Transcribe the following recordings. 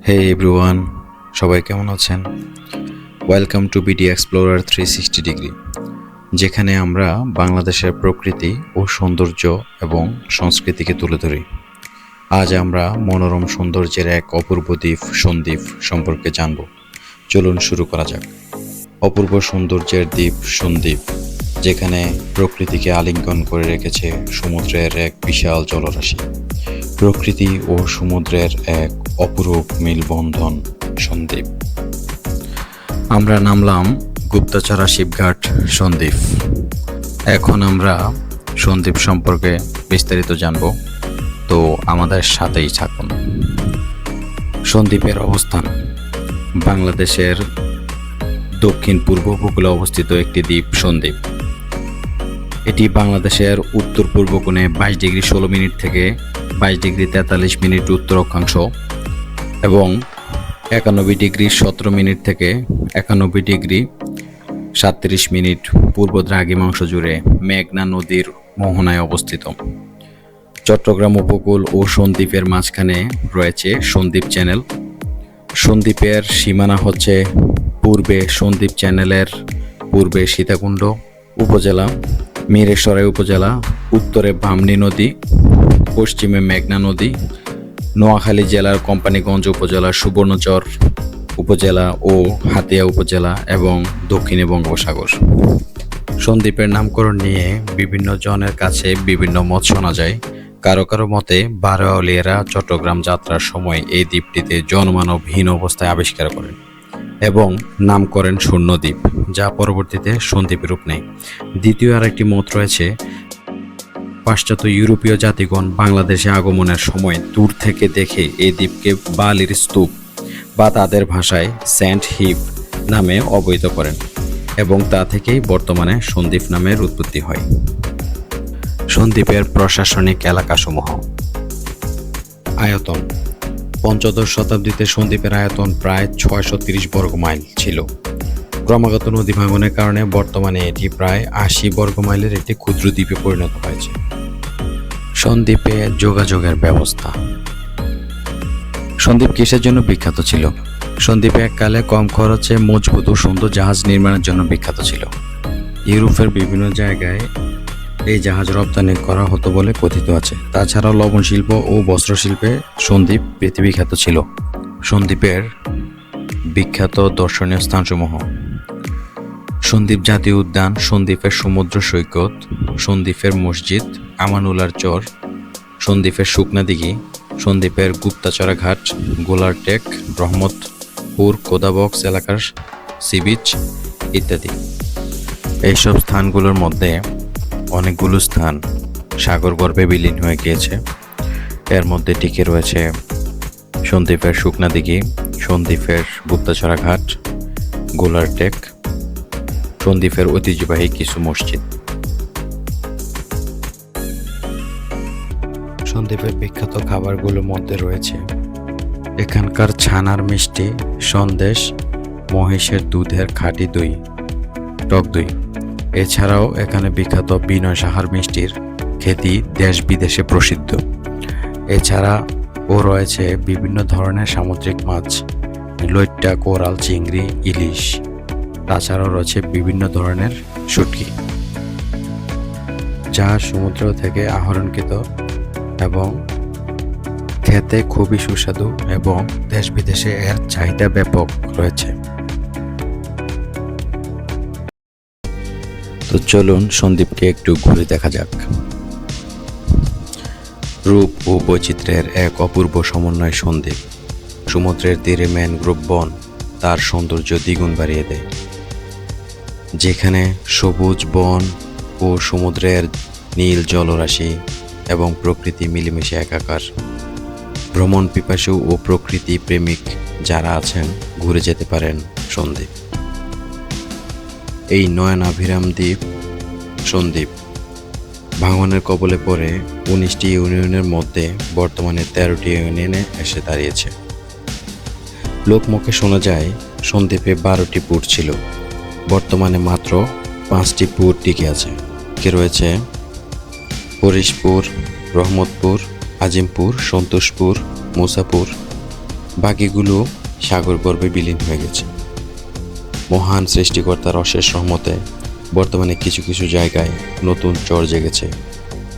হে everyone, সবাই কেমন আছেন? Welcome to BD explorer 360 degree, যেখানে আমরা বাংলাদেশের প্রকৃতি ও সৌন্দর্য এবং সংস্কৃতিকে তুলে ধরি। আজ আমরা মনোরম সৌন্দর্যের এক অপূর্ব দ্বীপ সন্দ্বীপ সম্পর্কে জানব। চলুন শুরু করা যাক। অপূর্ব সৌন্দর্যের দ্বীপ সন্দ্বীপ, যেখানে প্রকৃতিকে আলিঙ্গন করে রেখেছে সমুদ্রের এক বিশাল জলরাশি। প্রকৃতি ও সমুদ্রের এক অপরূপ মেলবন্ধন সন্দ্বীপ। আমরা নামলাম গুপ্তচড়া শিবঘাট সন্দ্বীপ। এখন আমরা সন্দ্বীপ সম্পর্কে বিস্তারিত জানব, তো আমাদের সাথেই থাকুন। সন্দ্বীপের অবস্থান বাংলাদেশের দক্ষিণ পূর্ব উপকূলে অবস্থিত একটি দ্বীপ সন্দ্বীপ। এটি বাংলাদেশের উত্তর পূর্ব কোণে 22°16' থেকে 22°43' উত্তর অক্ষাংশ এবং 91°17' থেকে 91°37' পূর্ব দ্রাঘিমাংশ জুড়ে মেঘনা নদীর মোহনায় অবস্থিত। চট্টগ্রাম উপকূল ও সন্দ্বীপের মাঝখানে রয়েছে সন্দ্বীপ চ্যানেল। সন্দ্বীপের সীমানা হচ্ছে পূর্বে সন্দ্বীপ চ্যানেলের পূর্বে সীতাকুণ্ড উপজেলা, মিরসরাই উপজেলা, উত্তরে বামনী নদী, পশ্চিমে মেঘনা নদী, নোয়াখালী জেলার কোম্পানীগঞ্জ উপজেলা, সুবর্ণচর উপজেলা ও হাতিয়া উপজেলা এবং দক্ষিণে বঙ্গোপসাগর। সন্দ্বীপের নামকরণ নিয়ে বিভিন্ন জনের কাছে বিভিন্ন মত শোনা যায়। কারো কারো মতে বারোয়াউলিয়ারা চট্টগ্রাম যাত্রার সময় এই দ্বীপটিতে জনমানবহীন অবস্থায় আবিষ্কার করেন এবং নাম করেন শূন্যদ্বীপ, যা পরবর্তীতে সন্দ্বীপ রূপ নেয়। দ্বিতীয় আরেকটি মত রয়েছে, পাশ্চাত্য ইউরোপীয় জাতিগণ বাংলাদেশে আগমনের সময় দূর থেকে দেখে এই দ্বীপকে বালির স্তূপ বা তাদের ভাষায় সেন্ট হিপ নামে অবহিত করেন এবং তা থেকেই বর্তমানে সন্দ্বীপ নামের উৎপত্তি হয়। সন্দ্বীপের প্রশাসনিক এলাকাসমূহ। আয়তন পঞ্চদশ শতাব্দীতে সন্দ্বীপের আয়তন প্রায় 630 বর্গ মাইল ছিল। ক্রমাগত নদী ভাঙনের কারণে বর্তমানে এটি প্রায় 80 বর্গ মাইলের একটি ক্ষুদ্র দ্বীপে পরিণত হয়েছে। সন্দ্বীপে যোগাযোগের ব্যবস্থা। সন্দ্বীপ কিসের জন্য বিখ্যাত ছিল? সন্দ্বীপে এককালে কম খরচে মজবুত ও সুন্দর জাহাজ নির্মাণের জন্য বিখ্যাত ছিল। ইউরোপের বিভিন্ন জায়গায় এই জাহাজ রপ্তানি করা হতো বলে কথিত আছে। তাছাড়াও লবণ শিল্প ও বস্ত্র শিল্পে সন্দ্বীপ পৃথিবীখ্যাত ছিল। সন্দ্বীপের বিখ্যাত দর্শনীয় স্থানসমূহ। সন্দ্বীপ জাতীয় উদ্যান, সন্দ্বীপের সমুদ্র সৈকত, সন্দ্বীপের মসজিদ, আমানুল্লার চর, সন্দ্বীপের শুকনা দিঘি, সন্দ্বীপের গুপ্তচড়া ঘাট, গোলার টেক, রহমতপুর কোদাবক্স এলাকার সি বিচ ইত্যাদি। এইসব স্থানগুলোর মধ্যে অনেকগুলো স্থান সাগরগর্ভে বিলীন হয়ে গিয়েছে। এর মধ্যে টিকে রয়েছে সন্দ্বীপের শুকনা দিঘি, সন্দ্বীপের গুপ্তচড়া ঘাট, গোলার টেক, সন্দ্বীপের ঐতিহ্যবাহী কিছু মসজিদ। সন্দ্বীপের বিখ্যাত খাবারগুলোর মধ্যে রয়েছে এখানকার ছানার মিষ্টি, সন্দেশ, মহিষের দুধের খাঁটি দই, টক দই। এছাড়াও এখানে বিখ্যাত বিনয় সাহার মিষ্টির খ্যাতি দেশ বিদেশে প্রসিদ্ধ। এছাড়াও রয়েছে বিভিন্ন ধরনের সামুদ্রিক মাছ, লইট্টা, কোরাল, চিংড়ি, ইলিশ। তাছাড়াও রয়েছে বিভিন্ন ধরনের শুটকি, যা সমুদ্র থেকে আহরণকৃত এবং খেতে খুবই সুস্বাদু এবং দেশ বিদেশে এর চাহিদা ব্যাপক রয়েছে। তো চলুন সন্দ্বীপকে একটু ঘুরে দেখা যাক। রূপ ও বৈচিত্র্যের এক অপূর্ব সমন্বয় সন্দ্বীপ। সমুদ্রের তীরে ম্যানগ্রোভ বন তার সৌন্দর্য দ্বিগুণ বাড়িয়ে দেয়, যেখানে সবুজ বন ও সমুদ্রের নীল জলরাশি এবং প্রকৃতি মিলেমিশে একাকার। ভ্রমণ পিপাসু ও প্রকৃতি প্রেমিক যারা আছেন, ঘুরে যেতে পারেন সন্দ্বীপ। এই নয়নাভিরাম দ্বীপ সন্দ্বীপ ভাঙনের কবলে পড়ে 19টি ইউনিয়নের মধ্যে বর্তমানে 13টি ইউনিয়নে এসে দাঁড়িয়েছে। লোকমুখে শোনা যায় সন্দ্বীপে 12টি পুর ছিল, বর্তমানে মাত্র 5টি পুর টিকে আছে। রয়েছে হরিশপুর, রহমতপুর, আজিমপুর, সন্তোষপুর, মুসাপুর, বাকিগুলো সাগর গর্ভে বিলীন হয়ে গেছে। মহান সৃষ্টিকর্তার অশেষ রহমতে বর্তমানে কিছু কিছু জায়গায় নতুন চর জেগেছে।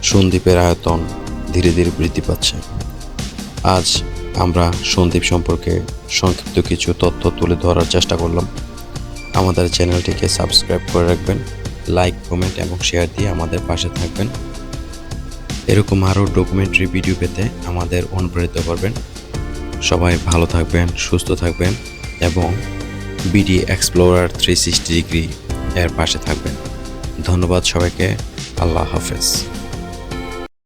সন্দ্বীপের আয়তন ধীরে ধীরে বৃদ্ধি পাচ্ছে। আজ আমরা সন্দ্বীপ সম্পর্কে সংক্ষিপ্ত কিছু তথ্য তুলে ধরার চেষ্টা করলাম। আমাদের চ্যানেলটিকে সাবস্ক্রাইব করে রাখবেন, লাইক, কমেন্ট এবং শেয়ার দিয়ে আমাদের পাশে থাকবেন। এরকম আরও ডকুমেন্টারি ভিডিও পেতে আমাদের অনুপ্রাণিত করবেন। সবাই ভালো থাকবেন, সুস্থ থাকবেন এবং বিডি এক্সপ্লোরার 360 ডিগ্রি এর পাশে থাকবেন। ধন্যবাদ সবাইকে। আল্লাহ হাফেজ।